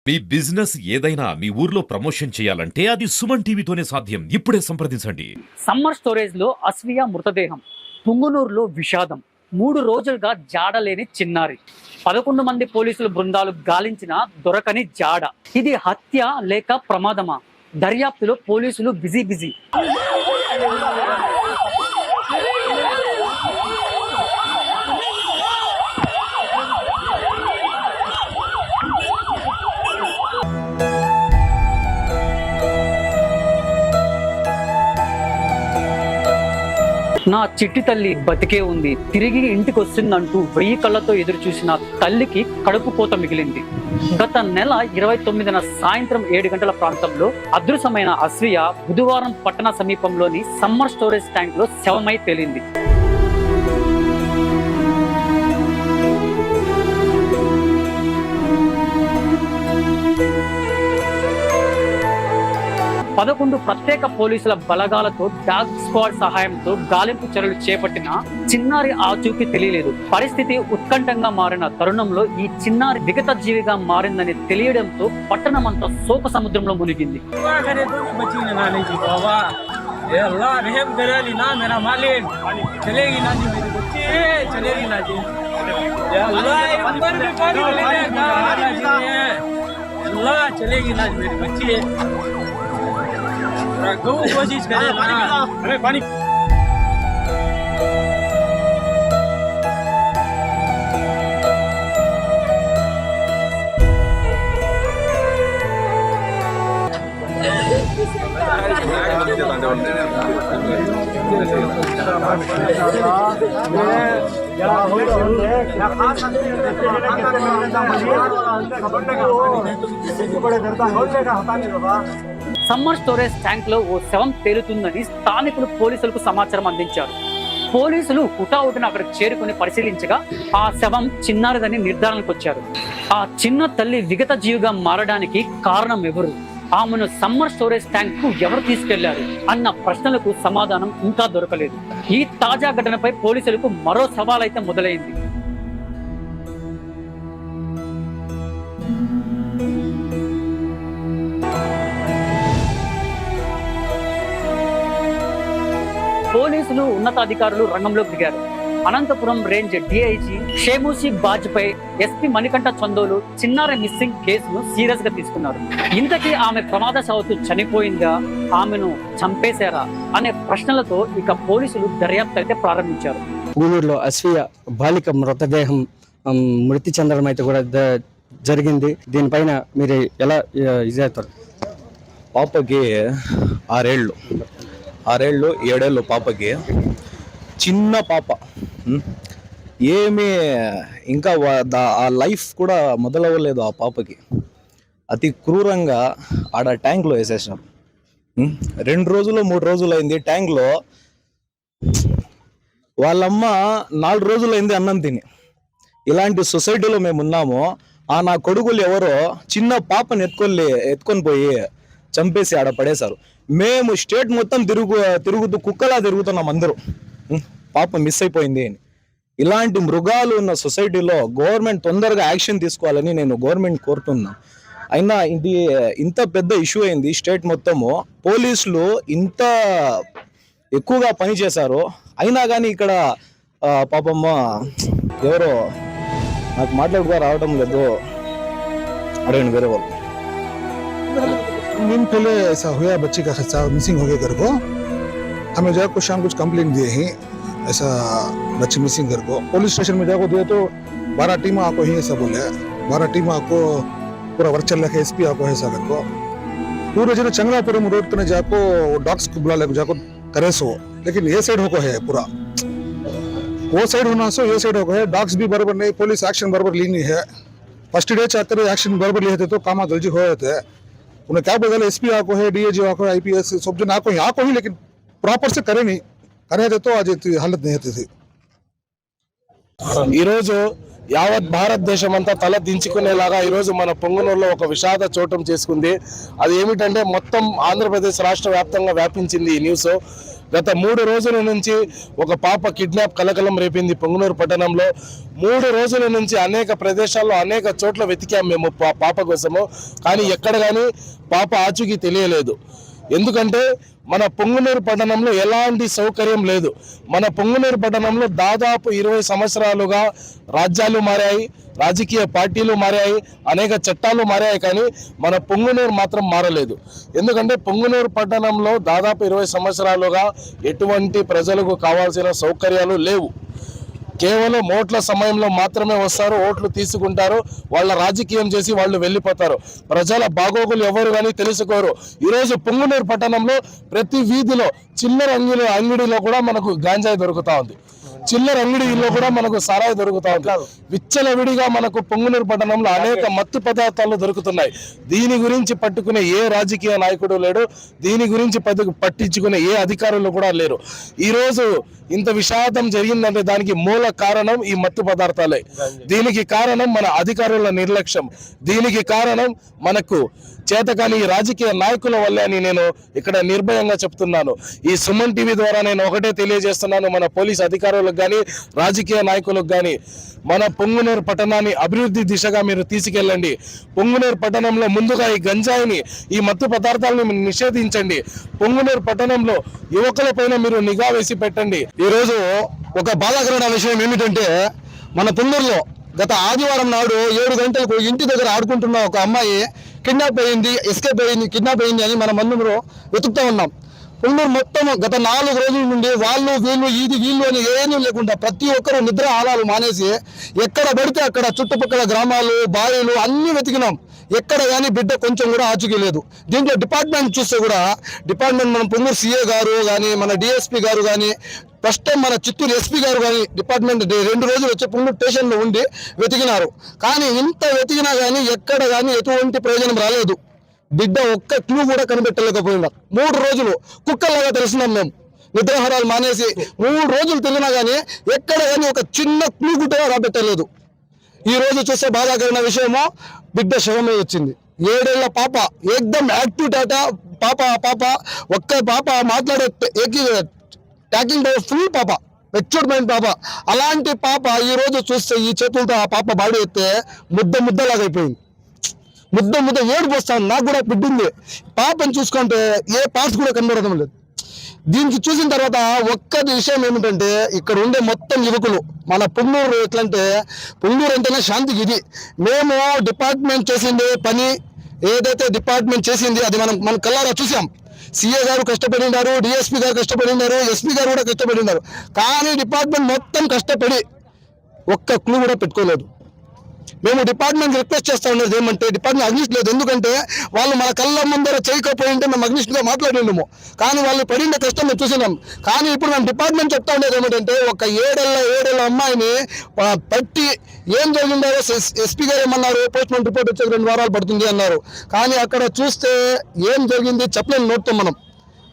మీ business ఏదైనా మీ ఊర్లో promotion చేయాలంటే అది సుమన్ టీవీతోనే సాధ్యం. ఇప్పుడే సంప్రదించండి. సమ్మర్ స్టోరేజ్ లో అస్వియా మృతదేహం, పుంగునూరులో విషాదం, 3 రోజులుగా జాడలేని చిన్నారి, 11 మంది పోలీసులు బృందాలు గాలించిన దొరకని జాడ. ఇది హత్య లేక ప్రమాదమా? దర్యాప్తులో పోలీసులు బిజీ. నా చిట్టి తల్లి బతికే ఉంది, తిరిగి ఇంటికి వస్తుందంటూ 1000 కళ్ళతో ఎదురు చూసిన తల్లికి కడుపు కోత మిగిలింది. గత నెల 29న సాయంత్రం 7 గంటల ప్రాంతంలో అదృశ్యమైన అస్వియా బుధవారం పట్టణ సమీపంలోని సమ్మర్ స్టోరేజ్ ట్యాంక్ లో శవమై తేలింది. పదకొండు ప్రత్యేక పోలీసుల బలగాలతో డాగ్ స్క్వాడ్ సహాయంతో గాలింపు చర్యలు చేపట్టిన చిన్నారి ఆచూకీ తెలియలేదు. పరిస్థితి ఉత్కంఠంగా మారిన తరుణంలో ఈ చిన్నారి విగత జీవిగా మారిందని తెలియడంతో పట్టణమంతా శోక సముద్రంలో మునిగింది. कोशिश करें ना। अरे पानी సమ్మర్ స్టోరేజ్ ట్యాంక్ లో ఓ శవం తేలుతుందని స్థానికులు పోలీసులకు సమాచారం అందించారు. పోలీసులు హుటాహుటిన అక్కడికి చేరుకుని పరిశీలించగా ఆ శవం చిన్నారిదని నిర్ధారణకు వచ్చారు. ఆ చిన్న తల్లి విగత జీవిగా మారడానికి కారణం ఎవరు? ఆమెను సమ్మర్ స్టోరేజ్ ట్యాంక్ కు ఎవరు తీసుకెళ్లారు అన్న ప్రశ్నలకు సమాధానం ఇంకా దొరకలేదు. ఈ తాజా ఘటనపై పోలీసులకు మరో సవాలైతే మొదలైంది. పోలీసులు ఉన్నతాధికారులు రంగంలోకి దిగారు. Anantapuram range DIG Shemushi Bajpai SP Manikantha Chandolu చిన్నారి మిస్సింగ్ కేసును సీరియస్ గా తీసుకున్నారు. ఇంతకీ ఆమె ప్రమాదశావత్తు చనిపోయిందా, ఆమెను చంపేశారా అనే ప్రశ్నలతో ఇక పోలీసులు దర్యాప్తు అయితే ప్రారంభించారు. ఊళ్ళూరులో అస్వియా బాలిక మృతదేహం మృతి చెందడం అయితే కూడా జరిగింది. దీనిపైన మీరు ఎలా ఇదేస్తారు? పాపకి 6 ఏళ్ళు 7 ఏళ్ళు పాపకి, చిన్న పాప, ఏమీ ఇంకా ఆ లైఫ్ కూడా మొదలవ్వలేదు ఆ పాపకి. అతి క్రూరంగా ఆడ ట్యాంక్లో వేసేసినారు. 2 రోజులు 3 రోజులు అయింది ట్యాంక్లో. వాళ్ళమ్మ 4 రోజులైంది అన్నం తిని. ఇలాంటి సొసైటీలో మేము ఉన్నాము. నా కొడుకులు ఎవరో చిన్న పాపను ఎత్తుకొని పోయి చంపేసి ఆడ పడేశారు. మేము స్టేట్ మొత్తం తిరుగుతూ కుక్కలా తిరుగుతున్నాం అందరూ, పాప మిస్ అయిపోయింది అని. ఇలాంటి మృగాలు ఉన్న సొసైటీలో గవర్నమెంట్ తొందరగా యాక్షన్ తీసుకోవాలని నేను గవర్నమెంట్ కోరుతున్నా. అయినా ఇది ఇంత పెద్ద ఇష్యూ అయింది స్టేట్ మొత్తము. పోలీసులు ఇంత ఎక్కువగా పనిచేశారు, అయినా కానీ ఇక్కడ పాపమ్మ ఎవరో నాకు మాట్లాడుకో రావడం లేదు. అడగండి వేరే వాళ్ళు. दिन पहले ऐसा हुआ, बच्चे का खर्चा मिसिंग हो गया घर को. हमें जाकर कुछ शाम कुछ कंप्लेंट दिए हैं ऐसा बच्चे मिसिंग घर को. पुलिस स्टेशन में जाकर दिए तो 12 टीम आपको ही ऐसा बोले. 12 टीम आपको पूरा वर्क चल रहा है. एसपी आपको ऐसा घर को पूरे जो चंगलापुरम रोड पर जाको डॉग्स को बुला ले जाको करे सो. लेकिन ये साइड होको है पूरा, वो साइड होना सो ये साइड होको है. डॉग्स भी बराबर नहीं, पुलिस एक्शन बराबर ली नहीं है. फर्स्ट डे चाहते एक्शन बराबर लिए थे तो काम जल्दी हो जाते हैं. उन्हें क्या बदला, एसपी आको है, डीएजी आको है, आईपीएस सब जन आको ही, लेकिन प्रॉपर से करे नहीं, करे तो आज हालत नहीं होती थी. ఈరోజు యావత్ భారతదేశం అంతా తల దించుకునేలాగా ఈరోజు మన పొంగనూరులో ఒక విషాద చోటం చేసుకుంది. అది ఏమిటంటే మొత్తం ఆంధ్రప్రదేశ్ రాష్ట్ర వ్యాప్తంగా వ్యాపించింది ఈ న్యూస్. గత 3 రోజుల నుంచి ఒక పాప కిడ్నాప్ కలకలం రేపింది పొంగనూరు పట్టణంలో. 3 రోజుల నుంచి అనేక ప్రదేశాల్లో అనేక చోట్ల వెతికాం మేము పాప కోసము, కానీ ఎక్కడ కానీ పాప ఆచూకీ తెలియలేదు. ఎందుకంటే మన పొంగనూరు పట్టణంలో ఎలాంటి సౌకర్యం లేదు. మన పొంగనూరు పట్టణంలో దాదాపు 20 సంవత్సరాలుగా రాజ్యాలు మారాయి, రాజకీయ పార్టీలు మారాయి, అనేక చట్టాలు మారాయి, కానీ మన పొంగనూరు మాత్రం మారలేదు. ఎందుకంటే పొంగనూరు పట్టణంలో దాదాపు 20 సంవత్సరాలుగా ఎటువంటి ప్రజలకు కావాల్సిన సౌకర్యాలు లేవు. కేవలం ఓట్ల సమయంలో మాత్రమే వస్తారు, ఓట్లు తీసుకుంటారు, వాళ్ళ రాజకీయం చేసి వాళ్ళు వెళ్ళిపోతారు. ప్రజల బాగోగులు ఎవరు కానీ తెలుసుకోరు. ఈరోజు పొంగనూరు పట్టణంలో ప్రతి వీధిలో చిల్లర అంగిడిలో కూడా మనకు గాంజాయి దొరుకుతా ఉంది, చిల్లర అంగిడిలో కూడా మనకు సారాయి దొరుకుతా ఉంది. విచ్చలవిడిగా మనకు పొంగనూరు పట్టణంలో అనేక మత్తు పదార్థాలు దొరుకుతున్నాయి. దీని గురించి పట్టుకునే ఏ రాజకీయ నాయకుడు లేడు, దీని గురించి పట్టించుకునే ఏ అధికారులు కూడా లేరు. ఈరోజు ఇంత విషాదం జరిగిందంటే దానికి మూల కారణం ఈ మత్తు పదార్థాలే. దీనికి కారణం మన అధికారుల నిర్లక్ష్యం, దీనికి కారణం మనకు చేతకాని ఈ రాజకీయ నాయకుల వల్లే అని నేను ఇక్కడ నిర్భయంగా చెప్తున్నాను. ఈ సుమన్ టీవీ ద్వారా నేను ఒకటే తెలియజేస్తున్నాను, మన పోలీస్ అధికారులకు కానీ రాజకీయ నాయకులకు కానీ, మన పొంగనూరు పట్టణాన్ని అభివృద్ధి దిశగా మీరు తీసుకెళ్ళండి. పొంగనూరు పట్టణంలో ముందుగా ఈ గంజాయిని, ఈ మత్తు పదార్థాలను నిషేధించండి. పొంగనూరు పట్టణంలో యువకులపైన మీరు నిఘా వేసి పెట్టండి. ఈరోజు ఒక బాధాకరమైన విషయం ఏమిటంటే, మన పొంగనూరులో గత ఆదివారం నాడు 7 గంటలకు ఇంటి దగ్గర ఆడుకుంటున్న ఒక అమ్మాయి కిడ్నాప్ అయింది, ఎస్కేప్ అయింది, కిడ్నాప్ అయింది అని మనం అందరూ వెతుకుతూ ఉన్నాం. పొంగనూరు మొత్తం గత 4 రోజుల నుండి వాళ్ళు వీళ్ళు ఇది వీళ్ళు అని ఏమీ లేకుండా ప్రతి ఒక్కరూ నిద్ర ఆలాలు మానేసి ఎక్కడ పడితే అక్కడ చుట్టుపక్కల గ్రామాలు, బావిలు అన్నీ వెతికినాం. ఎక్కడ కానీ బిడ్డ కొంచెం కూడా ఆచూకీ లేదు. దీంట్లో డిపార్ట్మెంట్ చూస్తే కూడా మన పొంగనూరు సీఏ గారు కానీ, మన డిఎస్పీ గారు కానీ, ఫస్ట్ టైం మన చిత్తూరు ఎస్పీ గారు కానీ డిపార్ట్మెంట్ 2 రోజులు వచ్చి పొంగనూరు స్టేషన్లో ఉండి వెతికినారు. కానీ ఇంత వెతికినా కానీ ఎక్కడ కానీ ఎటువంటి ప్రయోజనం రాలేదు. బిడ్డ ఒక్క క్లూ కూడా కనిపెట్టలేకపోయినా 3 రోజులు కుక్కల్లాగా తెలిసినాం మేము. నిద్రాహారాలు మానేసి 3 రోజులు తెలిసినా కానీ ఎక్కడ కానీ ఒక చిన్న క్లూ కూడా రాబెట్టలేదు. ఈ రోజు చూస్తే బాధాకరమైన విషయము, బిడ్డ శవమే వచ్చింది. 7 ఏళ్ల పాప, ఏకదమ్ యాక్టివ్ టాటా పాప ఒక్క పాప మాట్లాడే టాకింగ్ ఫుల్ పాప, మెచ్యూర్డ్ మైండ్ పాప. అలాంటి పాప ఈ రోజు చూస్తే ఈ చేతులతో ఆ పాప బాడీ ఎత్తే ముద్దలాగా అయిపోయింది. ముద్ద ఏడుపు వస్తాను. నాకు కూడా బిడ్డింది. పాపని చూసుకుంటే ఏ పార్ట్స్ కూడా కనబడడం లేదు. దీనికి చూసిన తర్వాత ఒక్క విషయం ఏమిటంటే, ఇక్కడ ఉండే మొత్తం యువకులు మన పొంగనూరు ఎట్లంటే, పొంగనూరు అంటేనే శాంతికి ఇది. మేము డిపార్ట్మెంట్ చేసింది పని ఏదైతే డిపార్ట్మెంట్ చేసింది అది మన కళ్ళారా చూసాం. సీఏ గారు కష్టపడినారు, డిఎస్పీ గారు కష్టపడినారు, ఎస్పీ గారు కూడా కష్టపడినారు. కానీ డిపార్ట్మెంట్ మొత్తం కష్టపడి ఒక్క క్లూ కూడా పెట్టుకోలేదు. మేము డిపార్ట్మెంట్ రిక్వెస్ట్ చేస్తా ఉన్నది ఏమంటే, డిపార్ట్మెంట్ అగ్నిస్ట్ లేదు. ఎందుకంటే వాళ్ళు మన కళ్ళ ముందర చేయకపోయి ఉంటే మేము అగ్నిస్ట్గా మాట్లాడినాము. కానీ వాళ్ళు పడిన కష్టం మేము చూసినాం. కానీ ఇప్పుడు మేము డిపార్ట్మెంట్ చెప్తా ఉండేది ఏమిటంటే, ఒక 7 ఏళ్ల అమ్మాయిని పట్టి ఏం జరిగిందో ఎస్పీ గారు ఏమన్నారు, పోస్ట్మార్టం రిపోర్ట్ వచ్చే 2 వారాలు పడుతుంది అన్నారు. కానీ అక్కడ చూస్తే ఏం జరిగింది చెప్పలేని నోట్తో మనం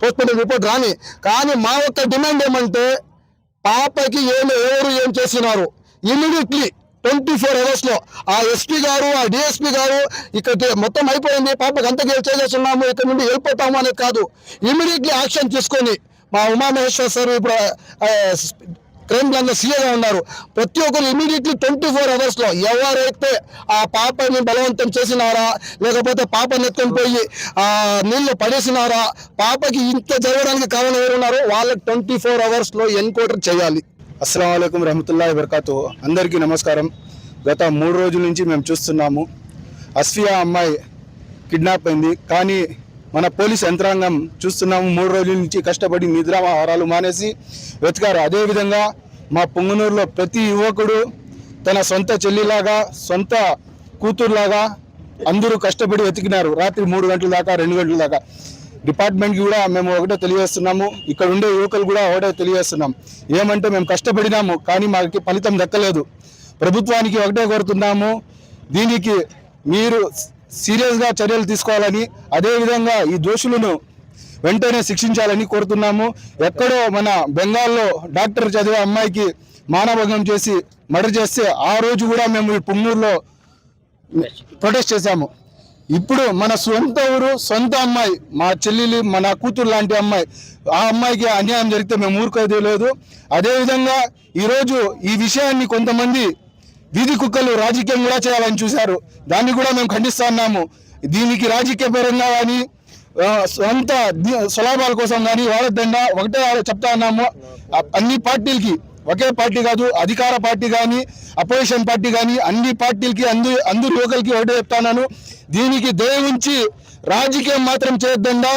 పోస్ట్మార్టం రిపోర్ట్ రాని. కానీ మా యొక్క డిమాండ్ ఏమంటే, పాపకి ఎవరు ఏం చేసినారు ఇమీడియట్లీ 24 hours లో ఆ ఎస్పీ గారు, ఆ డిఎస్పీ గారు ఇక్కడ మొత్తం అయిపోయింది, పాపకు అంత చేస్తున్నాము, ఇక్కడ నుండి వెళ్ళిపోతాము అనేది కాదు, ఇమీడియట్లీ యాక్షన్ తీసుకొని మా ఉమామహేశ్వర్ సార్ ఇప్పుడు క్రైమ్ బ్రాంచ్లో సీఏగా ఉన్నారు. ప్రతి ఒక్కరు ఇమీడియట్లీ 24 hours లో ఎవరైతే ఆ పాపని బలవంతం చేసినారా, లేకపోతే పాపని ఎత్తుకొని పోయి నీళ్ళు పడేసినారా, పాపకి ఇంత జరగడానికి కారణం ఎవరున్నారో వాళ్ళకి 24 hours లో ఎన్కౌంటర్ చేయాలి. అస్సలాము అలైకుం రహమతుల్లాహి వబరకాతు. అందరికీ నమస్కారం. గత 3 రోజుల నుంచి మేము చూస్తున్నాము, అస్ఫియా అమ్మాయి కిడ్నాప్ అయింది. కానీ మన పోలీస్ యంత్రాంగం చూస్తున్నాము 3 రోజుల నుంచి కష్టపడి నిద్రాహారాలు మానేసి వెతికారు. అదేవిధంగా మా పొంగనూరులో ప్రతి యువకుడు తన సొంత చెల్లిలాగా, సొంత కూతురులాగా అందరూ కష్టపడి వెతికినారు. రాత్రి 3 గంటల దాకా, 2 గంటల దాకా. డిపార్ట్మెంట్కి కూడా మేము ఒకటే తెలియజేస్తున్నాము, ఇక్కడ ఉండే యువకులు కూడా ఒకటే తెలియజేస్తున్నాం. ఏమంటే మేము కష్టపడినాము కానీ మాకు ఫలితం దక్కలేదు. ప్రభుత్వానికి ఒకటే కోరుతున్నాము, దీనికి మీరు సీరియస్గా చర్యలు తీసుకోవాలని, అదేవిధంగా ఈ దోషులను వెంటనే శిక్షించాలని కోరుతున్నాము. ఎక్కడో మన బెంగాల్లో డాక్టర్ చదివే అమ్మాయికి మానభంగం చేసి మర్డర్ చేస్తే ఆ రోజు కూడా మేము ఈ పుంగనూరులో ప్రొటెస్ట్ చేశాము. ఇప్పుడు మన సొంత ఊరు, సొంత అమ్మాయి, మా చెల్లెలి, మన కూతురు లాంటి అమ్మాయి, ఆ అమ్మాయికి అన్యాయం జరిగితే మేము ఊరుకోదే లేదు. అదేవిధంగా ఈరోజు ఈ విషయాన్ని కొంతమంది వీధి కుక్కలు రాజకీయం కూడా చేయాలని చూశారు. దాన్ని కూడా మేము ఖండిస్తున్నాము. దీనికి రాజకీయ పరంగా కానీ సొంత స్వలాభాల కోసం కానీ వాడొద్దండా. ఒకటే చెప్తా ఉన్నాము, అన్ని పార్టీలకి, ఒకే పార్టీ కాదు, అధికార పార్టీ కానీ అపోజిషన్ పార్టీ కానీ అన్ని పార్టీలకి అందరు యువకులకి ఒకటే చెప్తాను, దీనికి దయ ఉంచి రాజకీయం మాత్రం చేయొద్దండా.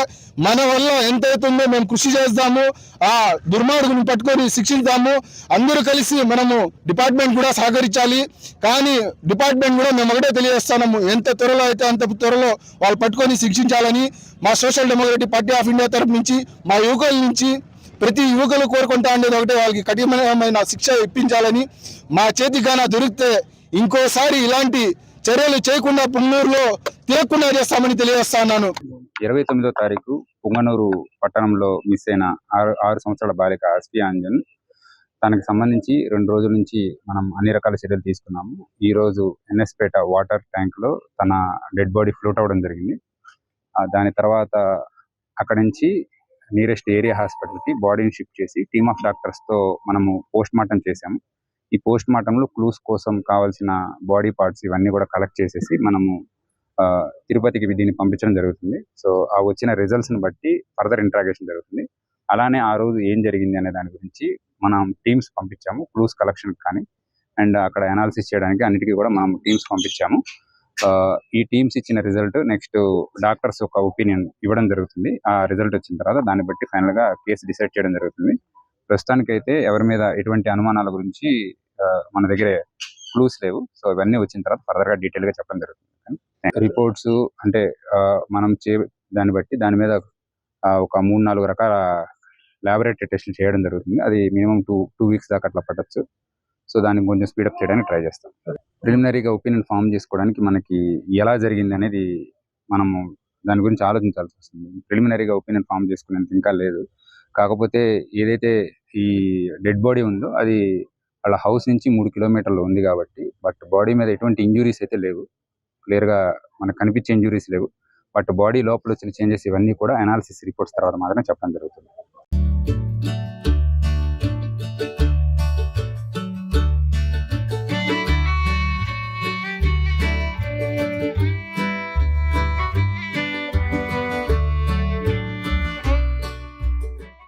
మన వల్ల ఎంత అవుతుందో మేము కృషి చేస్తాము, ఆ దుర్మార్గుని పట్టుకొని శిక్షించాము. అందరూ కలిసి మనము డిపార్ట్మెంట్ కూడా సహకరించాలి. కానీ డిపార్ట్మెంట్ కూడా మేము ఒకటే తెలియజేస్తున్నాము, ఎంత త్వరలో అయితే అంత త్వరలో వాళ్ళు పట్టుకొని శిక్షించాలని మా social democratic party of India తరఫు నుంచి, మా యువకుల నుంచి ప్రతి యువకులు కోరుకుంటా ఉండేది ఒకటే, వాళ్ళకి కఠినమైన శిక్ష ఇప్పించాలని. మా చేతిగాన దొరికితే ఇంకోసారి ఇలాంటి చర్యలు చేయకుండా పుంగనూరులో తిరగకుండా చేస్తామని తెలియజేస్తా ఉన్నాను. 29వ తారీఖు పుంగనూరు పట్టణంలో మిస్ అయిన 6 సంవత్సరాల బాలిక అస్ఫియా అంజన్, తనకు సంబంధించి 2 రోజుల నుంచి మనం అన్ని రకాల చర్యలు తీసుకున్నాము. ఈ రోజు ఎన్ఎస్పేట వాటర్ ట్యాంక్ లో తన డెడ్ బాడీ ఫ్లోట్ అవ్వడం జరిగింది. దాని తర్వాత అక్కడి నుంచి నియరెస్ట్ ఏరియా హాస్పిటల్ కి బాడీని షిఫ్ట్ చేసి టీమ్ ఆఫ్ డాక్టర్స్ తో మనము పోస్ట్ మార్టం చేసాము. ఈ పోస్ట్ మార్టం లో క్లూస్ కోసం కావాల్సిన బాడీ పార్ట్స్ ఇవన్నీ కూడా కలెక్ట్ చేసేసి మనము తిరుపతికి దీన్ని పంపించడం జరుగుతుంది. సో ఆ వచ్చిన రిజల్ట్స్ ని బట్టి ఫర్దర్ ఇంట్రాగేషన్ జరుగుతుంది. అలానే ఆ రోజు ఏం జరిగింది అనే దాని గురించి మనం టీమ్స్ పంపించాము, క్లూస్ కలెక్షన్ కానీ అండ్ అక్కడ అనాలిసిస్ చేయడానికి అన్నిటికీ కూడా మనం టీమ్స్ పంపించాము. ఈ టీమ్స్ ఇచ్చిన రిజల్ట్ నెక్స్ట్ డాక్టర్స్ ఒక ఒపీనియన్ ఇవ్వడం జరుగుతుంది. ఆ రిజల్ట్ వచ్చిన తర్వాత దాన్ని బట్టి ఫైనల్ గా కేసు డిసైడ్ చేయడం జరుగుతుంది. ప్రస్తుతానికైతే ఎవరి మీద ఎటువంటి అనుమానాల గురించి మన దగ్గర క్లూస్ లేవు. సో ఇవన్నీ వచ్చిన తర్వాత ఫర్దర్ గా డీటెయిల్ గా చెప్పడం జరుగుతుంది. రిపోర్ట్స్ అంటే మనం దాన్ని బట్టి దాని మీద ఒక 3-4 రకాల ల్యాబొరేటరీ టెస్టులు చేయడం జరుగుతుంది. అది మినిమం 2 వీక్స్ దాకా అట్లా పట్టచ్చు. సో దాన్ని కొంచెం స్పీడప్ చేయడానికి ట్రై చేస్తాం. ప్రిలిమినరీగా ఒపీనియన్ ఫామ్ చేసుకోవడానికి మనకి ఎలా జరిగింది అనేది మనము దాని గురించి ఆలోచించాల్సి వస్తుంది. ప్రిలిమినరీగా ఒపీనియన్ ఫామ్ చేసుకునేంత ఇంకా లేదు. కాకపోతే ఏదైతే ఈ డెడ్ బాడీ ఉందో అది వాళ్ళ హౌస్ నుంచి 3 కిలోమీటర్లు ఉంది కాబట్టి, బట్ బాడీ మీద ఎటువంటి ఇంజురీస్ అయితే లేవు, క్లియర్ గా మనకు కనిపించే ఇంజురీస్ లేవు. బట్ బాడీ లోపల వచ్చిన చేంజెస్ ఇవన్నీ కూడా అనాలిసిస్ రిపోర్ట్స్ తర్వాత మాత్రమే చెప్పడం జరుగుతుంది.